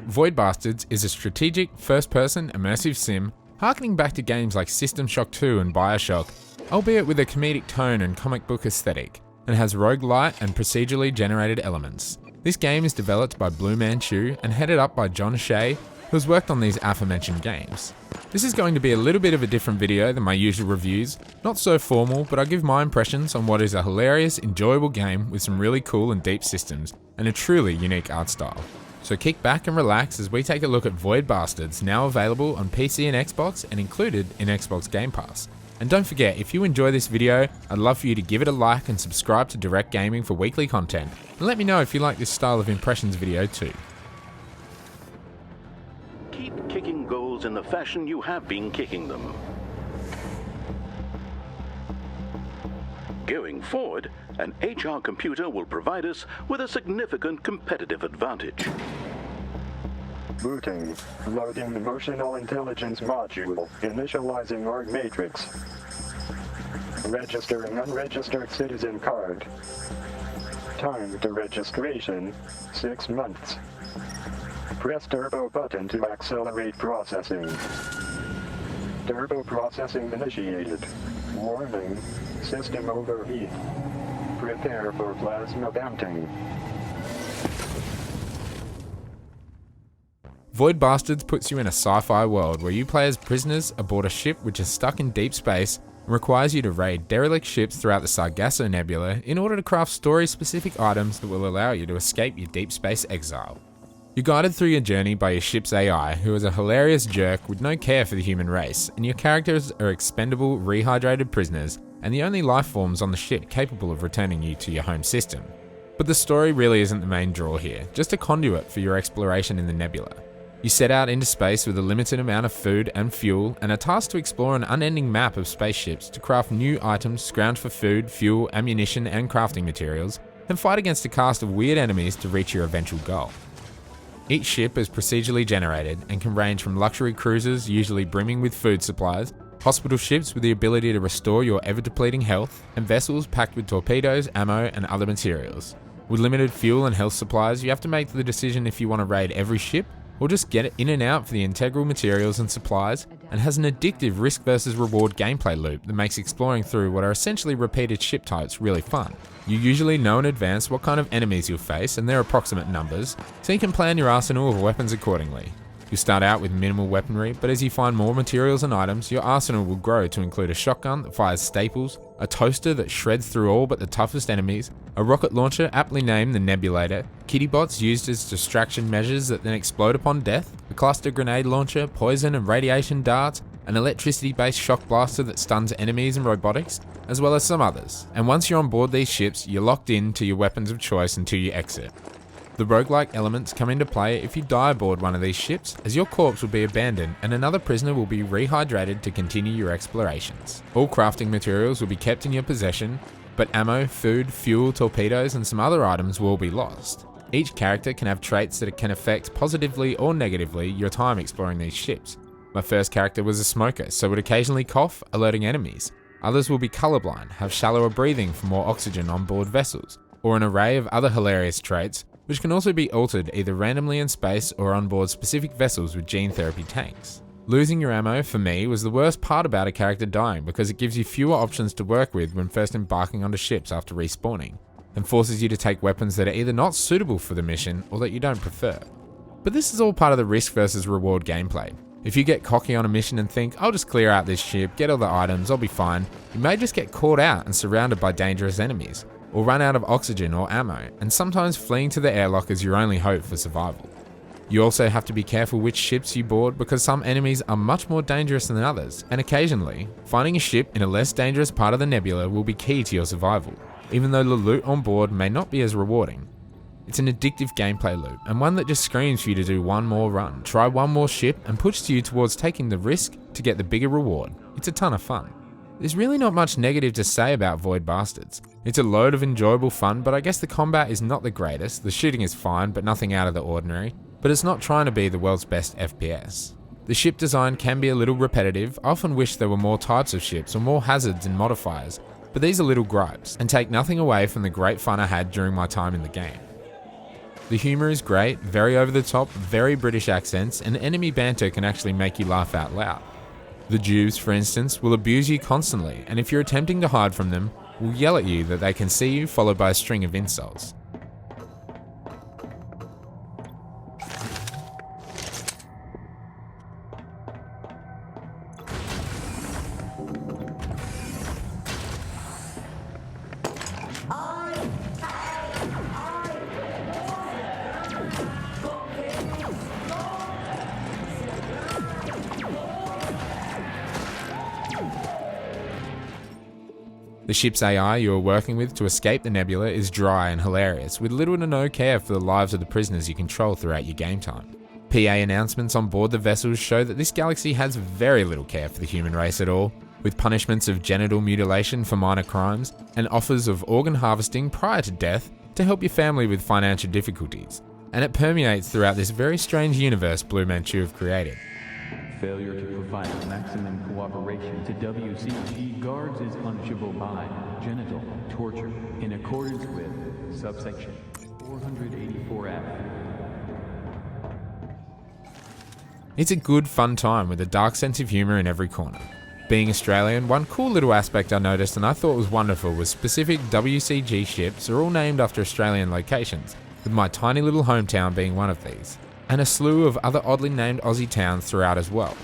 Void Bastards is a strategic, first-person, immersive sim harkening back to games like System Shock 2 and Bioshock, albeit with a comedic tone and comic book aesthetic, and has roguelite and procedurally generated elements. This game is developed by Manchu and headed up by John Shea, who has worked on these aforementioned games. This is going to be a little bit of a different video than my usual reviews, not so formal, but I'll give my impressions on what is a hilarious, enjoyable game with some really cool and deep systems, and a truly unique art style. So kick back and relax as we take a look at Void Bastards, now available on PC and Xbox and included in Xbox Game Pass. And don't forget, if you enjoy this video, I'd love for you to give it a like and subscribe to Direckt Gaming for weekly content, and let me know if you like this style of impressions video too. Keep kicking goals in the fashion you have been kicking them. Going forward, an HR computer will provide us with a significant competitive advantage. Booting. Loading Emotional Intelligence Module. Initializing org matrix. Registering unregistered citizen card. Time to registration, 6 months. Press turbo button to accelerate processing. Turbo processing initiated. Warning. System overheat. Prepare for plasma venting. Void Bastards puts you in a sci-fi world where you play as prisoners aboard a ship which is stuck in deep space and requires you to raid derelict ships throughout the Sargasso Nebula in order to craft story-specific items that will allow you to escape your deep space exile. You're guided through your journey by your ship's AI, who is a hilarious jerk with no care for the human race, and your characters are expendable, rehydrated prisoners and the only life forms on the ship capable of returning you to your home system. But the story really isn't the main draw here, just a conduit for your exploration in the nebula. You set out into space with a limited amount of food and fuel and are tasked to explore an unending map of spaceships to craft new items, scrounge for food, fuel, ammunition and crafting materials, and fight against a cast of weird enemies to reach your eventual goal. Each ship is procedurally generated and can range from luxury cruisers usually brimming with food supplies, hospital ships with the ability to restore your ever-depleting health, and vessels packed with torpedoes, ammo and other materials. With limited fuel and health supplies, you have to make the decision if you want to raid every ship or just get it in and out for the integral materials and supplies, and has an addictive risk versus reward gameplay loop that makes exploring through what are essentially repeated ship types really fun. You usually know in advance what kind of enemies you'll face and their approximate numbers, so you can plan your arsenal of weapons accordingly. You start out with minimal weaponry, but as you find more materials and items, your arsenal will grow to include a shotgun that fires staples, a toaster that shreds through all but the toughest enemies, a rocket launcher aptly named the Nebulator, kitty bots used as distraction measures that then explode upon death, a cluster grenade launcher, poison and radiation darts, an electricity-based shock blaster that stuns enemies and robotics, as well as some others. And once you're on board these ships, you're locked in to your weapons of choice until you exit. The roguelike elements come into play if you die aboard one of these ships, as your corpse will be abandoned and another prisoner will be rehydrated to continue your explorations. All crafting materials will be kept in your possession, but ammo, food, fuel, torpedoes and some other items will be lost. Each character can have traits that can affect positively or negatively your time exploring these ships. My first character was a smoker, so would occasionally cough, alerting enemies. Others will be colorblind, have shallower breathing for more oxygen on board vessels, or an array of other hilarious traits which can also be altered either randomly in space or on board specific vessels with gene therapy tanks. Losing your ammo, for me, was the worst part about a character dying because it gives you fewer options to work with when first embarking onto ships after respawning, and forces you to take weapons that are either not suitable for the mission or that you don't prefer. But this is all part of the risk versus reward gameplay. If you get cocky on a mission and think, I'll just clear out this ship, get all the items, I'll be fine, you may just get caught out and surrounded by dangerous enemies, or run out of oxygen or ammo, and sometimes fleeing to the airlock is your only hope for survival. You also have to be careful which ships you board because some enemies are much more dangerous than others, and occasionally, finding a ship in a less dangerous part of the nebula will be key to your survival, even though the loot on board may not be as rewarding. It's an addictive gameplay loop, and one that just screams for you to do one more run, try one more ship, and pushes you towards taking the risk to get the bigger reward. It's a ton of fun. There's really not much negative to say about Void Bastards. It's a load of enjoyable fun, but I guess the combat is not the greatest. The shooting is fine, but nothing out of the ordinary. but it's not trying to be the world's best FPS. The ship design can be a little repetitive. I often wish there were more types of ships or more hazards and modifiers, but these are little gripes and take nothing away from the great fun I had during my time in the game. The humour is great, very over the top, very British accents, and enemy banter can actually make you laugh out loud. The Jews, for instance, will abuse you constantly, and if you're attempting to hide from them, will yell at you that they can see you, followed by a string of insults. The ship's AI you are working with to escape the nebula is dry and hilarious, with little to no care for the lives of the prisoners you control throughout your game time. PA announcements on board the vessels show that this galaxy has very little care for the human race at all, with punishments of genital mutilation for minor crimes, and offers of organ harvesting prior to death to help your family with financial difficulties. And it permeates throughout this very strange universe Blue Manchu have created. Failure to provide maximum cooperation to WCG guards is punishable by genital torture in accordance with subsection 484F. It's a good fun time with a dark sense of humour in every corner. Being Australian, one cool little aspect I noticed and I thought was wonderful was specific WCG ships are all named after Australian locations, with my tiny little hometown being one of these, and a slew of other oddly named Aussie towns throughout as well.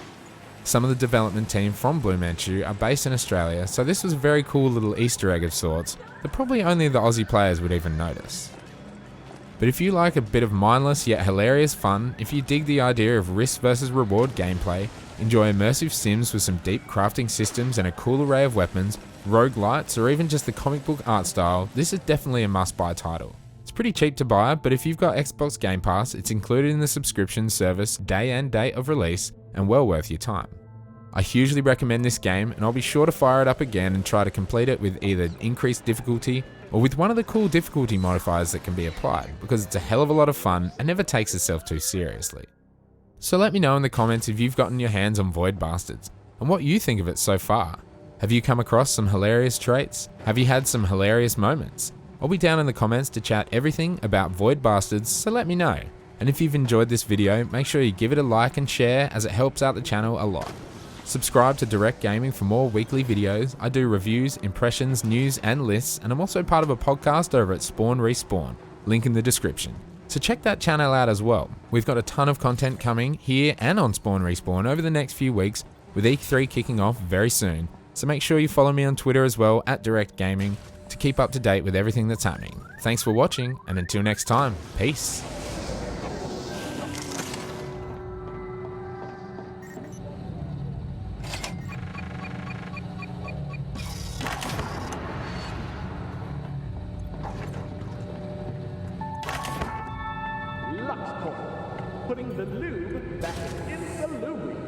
Some of the development team from Blue Manchu are based in Australia, so this was a very cool little Easter egg of sorts that probably only the Aussie players would even notice. But if you like a bit of mindless yet hilarious fun, if you dig the idea of risk versus reward gameplay, enjoy immersive sims with some deep crafting systems and a cool array of weapons, roguelites, or even just the comic book art style, this is definitely a must-buy title. It's pretty cheap to buy, but if you've got Xbox Game Pass, it's included in the subscription service day and date of release, and well worth your time. I hugely recommend this game, and I'll be sure to fire it up again and try to complete it with either increased difficulty or with one of the cool difficulty modifiers that can be applied, because it's a hell of a lot of fun and never takes itself too seriously. So let me know in the comments if you've gotten your hands on Void Bastards, and what you think of it so far. Have you come across some hilarious traits? Have you had some hilarious moments? I'll be down in the comments to chat everything about Void Bastards, so let me know. And if you've enjoyed this video, make sure you give it a like and share, as it helps out the channel a lot. Subscribe to Direckt Gaming for more weekly videos. I do reviews, impressions, news and lists, and I'm also part of a podcast over at Spawn Respawn, link in the description. So check that channel out as well. We've got a ton of content coming here and on Spawn Respawn over the next few weeks, with E3 kicking off very soon. So make sure you follow me on Twitter as well, at Direckt Gaming, to keep up to date with everything that's happening. Thanks for watching, and until next time, peace. Putting the lube back in the lube.